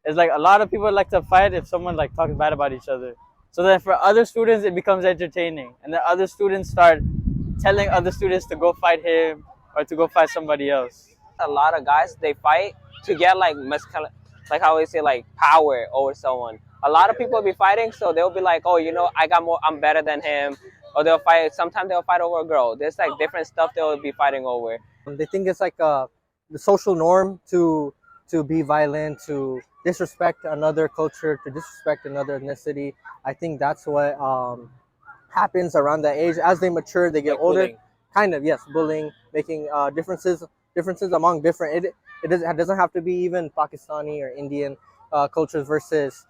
It's like a lot of people like to fight if someone like talks bad about each other. So then for other students, it becomes entertaining, and then other students start telling other students to go fight him or to go fight somebody else. A lot of guys they fight to get like how we say like power over someone. A lot of people be fighting, so they'll be like, oh, you know, I got more, I'm better than him, or they'll fight. Sometimes they'll fight over a girl. There's like different stuff they'll be fighting over. They think it's like the social norm to be violent, to disrespect another culture, to disrespect another ethnicity. I think that's what happens around that age. As they mature, they get Like older. bullying. Kind of, yes, bullying, making differences among different. It doesn't have to be even Pakistani or Indian cultures versus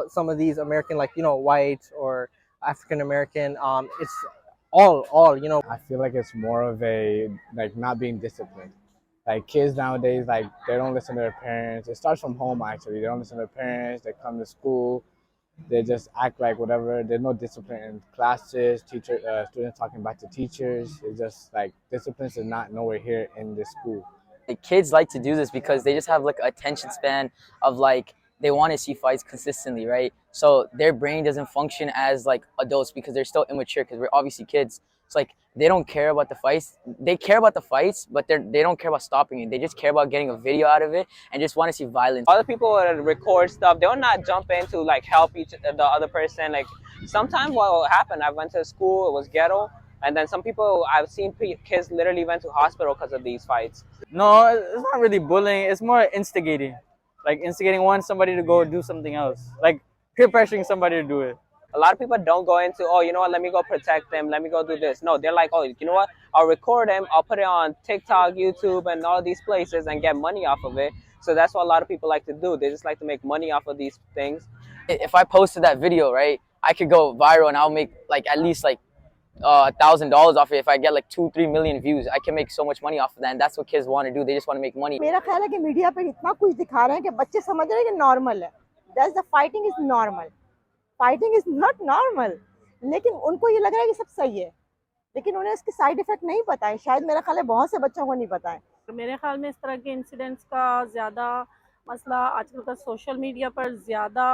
some of these American, like white or African American. It's all. I feel like it's more of a like not being disciplined. Like kids nowadays, like they don't listen to their parents. It starts from home actually. They don't listen to their parents. They come to school, they just act like whatever. There's no discipline in classes. Students talking back to teachers. It's just like discipline is not nowhere here in this school. The kids like to do this because they just have like attention span of like they want to see fights consistently, right? So their brain doesn't function as like adults because they're still immature because we're obviously kids. It's like they don't care about the fights. They care about the fights, but they don't care about stopping it. They just care about getting a video out of it and just want to see violence. Other people that record stuff, they'll not jump in to like help the other person. Like sometimes what will happen, I went to school, it was ghetto, and then some people I've seen kids literally went to hospital because of these fights. No, it's not really bullying. It's more instigating, like instigating somebody to go do something else, like peer pressuring somebody to do it. A lot of people don't go into, oh, you know what, let me go protect them, let me go do this. No, they're like, oh, you know what, I'll record them, I'll put it on TikTok, YouTube, and all these places and get money off of it. So that's what a lot of people like to do. They just like to make money off of these things. If I posted that video, right, I could go viral and I'll make like at least like $1,000 off it. If I get like 2-3 million views, I can make so much money off of that. And that's what kids want to do. They just want to make money. मेरा ख्याल है कि media पे इतना कुछ दिखा रहे हैं कि बच्चे समझ रहे हैं कि नॉर्मल है. That's the fighting is normal. Fighting is not normal. लेकिन उनको ये लग रहा है कि सब सही है, लेकिन उन्हें इसके साइड इफेक्ट नहीं पता है. शायद मेरा ख्याल है बहुत से बच्चों को नहीं पता है. मेरे ख्याल में इस तरह के इंसिडेंट्स का ज़्यादा मसला आजकल का सोशल मीडिया पर ज़्यादा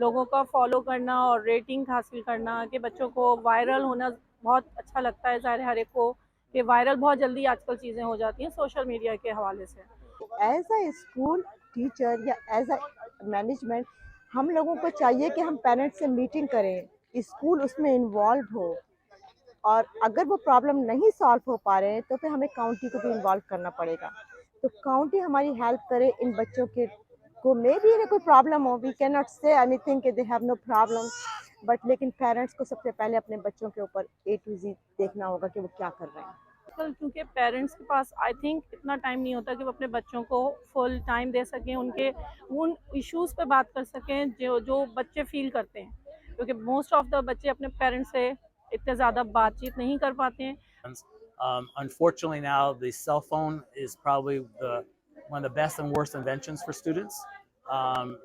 लोगों का फॉलो करना और रेटिंग हासिल करना, कि बच्चों को वायरल होना बहुत अच्छा लगता है. ज़ाहिर हर एक को कि वायरल बहुत जल्दी आजकल चीज़ें हो जाती हैं सोशल मीडिया के हवाले से. एज अ स्कूल टीचर या एज अ मैनेजमेंट हम लोगों को चाहिए कि हम पेरेंट्स से मीटिंग करें, स्कूल उसमें इन्वॉल्व हो, और अगर वो प्रॉब्लम नहीं सॉल्व हो पा रहे हैं तो फिर हमें काउंटी को भी इन्वॉल्व करना पड़ेगा. तो काउंटी हमारी हेल्प करे इन बच्चों के को. मे बी इन्हें कोई प्रॉब्लम हो, we can not say anything कि they have no problem, but लेकिन पेरेंट्स को सबसे पहले अपने बच्चों के ऊपर A to Z देखना होगा कि वो क्या कर रहे हैं. क्योंकि पेरेंट्स के पास आई थिंक इतना टाइम नहीं होता कि वो अपने बच्चों को फुल टाइम दे सकें, उनके उन इश्यूज़ पे बात कर सकें जो बच्चे फील करते हैं, क्योंकि मोस्ट ऑफ द बच्चे अपने पेरेंट्स से इतने ज़्यादा बातचीत नहीं कर पाते हैं. Unfortunately, now the cell phone is probably one of the best and worst inventions for students.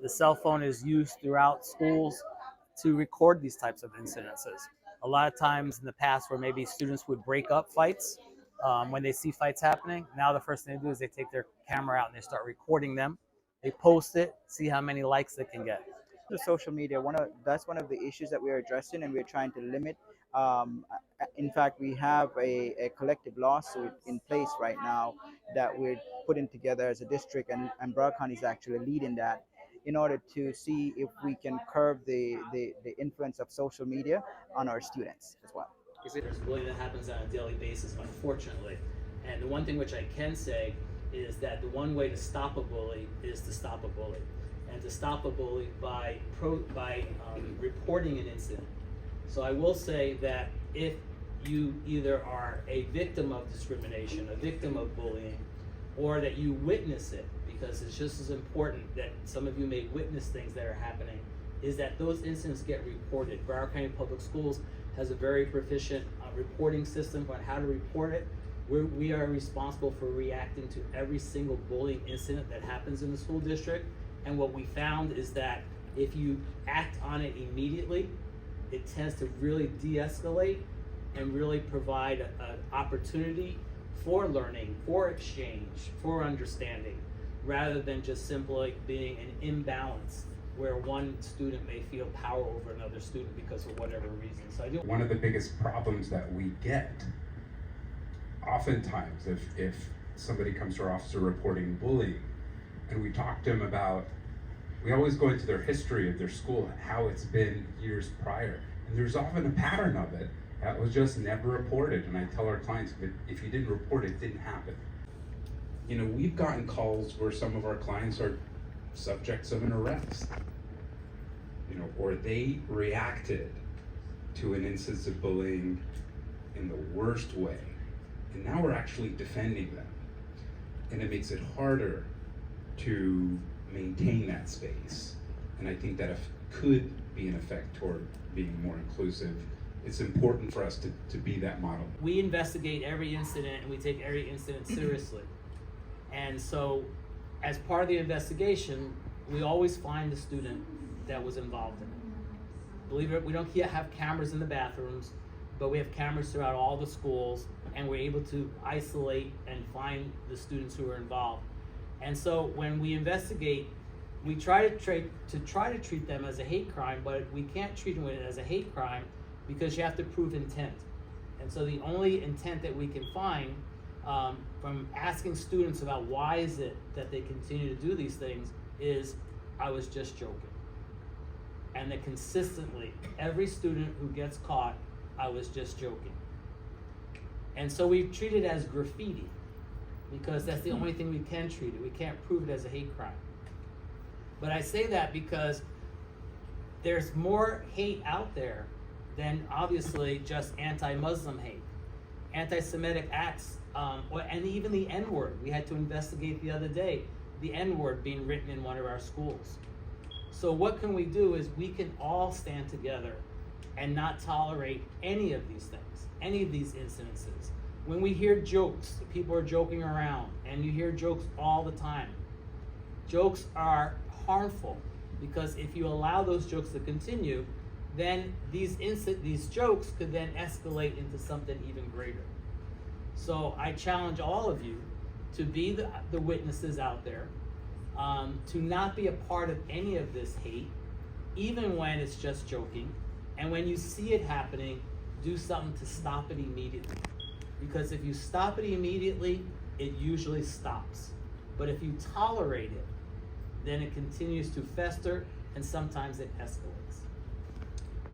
The cell phone is used throughout schools to record these types of incidences. A lot of times in the past where maybe students would break up fights, when they see fights happening, now the first thing they do is they take their camera out and they start recording them. They post it, see how many likes they can get. The social media, that's one of the issues that we are addressing and we're trying to limit. In fact, we have a collective lawsuit in place right now that we're putting together as a district, and Broward County is actually leading that in order to see if we can curb the influence of social media on our students as well. There's bullying that happens on a daily basis, unfortunately. And the one thing which I can say is that the one way to stop a bully is to stop a bully. And to stop a bully by reporting an incident. So I will say that if you either are a victim of discrimination, a victim of bullying, or that you witness it, because it's just as important that some of you may witness things that are happening, is that those incidents get reported. Broward County Public Schools has a very proficient reporting system on how to report it. We are responsible for reacting to every single bullying incident that happens in the school district. And what we found is that if you act on it immediately, it tends to really de-escalate and really provide an opportunity for learning, for exchange, for understanding. rather than just simply being an imbalance where one student may feel power over another student because of whatever reason. So I do. One of the biggest problems that we get, oftentimes, if somebody comes to our office reporting bullying, and we talk to them about, we always go into their history of their school and how it's been years prior. And there's often a pattern of it that was just never reported. And I tell our clients, if you didn't report it, it didn't happen. You know, we've gotten calls where some of our clients are subjects of an arrest, you know, or they reacted to an instance of bullying in the worst way. And now we're actually defending them. And it makes it harder to maintain that space. And I think that could be an effect toward being more inclusive. It's important for us to be that model. We investigate every incident and we take every incident seriously. And so as part of the investigation, we always find the student that was involved in it. Believe it, we don't have cameras in the bathrooms, but we have cameras throughout all the schools, and we're able to isolate and find the students who are involved. And so when we investigate, we try to treat them as a hate crime, but we can't treat them as a hate crime because you have to prove intent. And so the only intent that we can find from asking students about why is it that they continue to do these things is, I was just joking. And that consistently, every student who gets caught, I was just joking. And so we treat it as graffiti because that's the only thing we can treat it. We can't prove it as a hate crime. But I say that because there's more hate out there than obviously just anti-Muslim hate. Anti-Semitic acts, and even the N-word. We had to investigate the other day, the N-word being written in one of our schools. So what can we do is we can all stand together and not tolerate any of these things, any of these incidences. When we hear jokes, people are joking around, and you hear jokes all the time. Jokes are harmful because if you allow those jokes to continue, then these jokes could then escalate into something even greater. So I challenge all of you to be the witnesses out there, to not be a part of any of this hate, even when it's just joking. And when you see it happening, do something to stop it immediately. Because if you stop it immediately, it usually stops. But if you tolerate it, then it continues to fester and sometimes it escalates.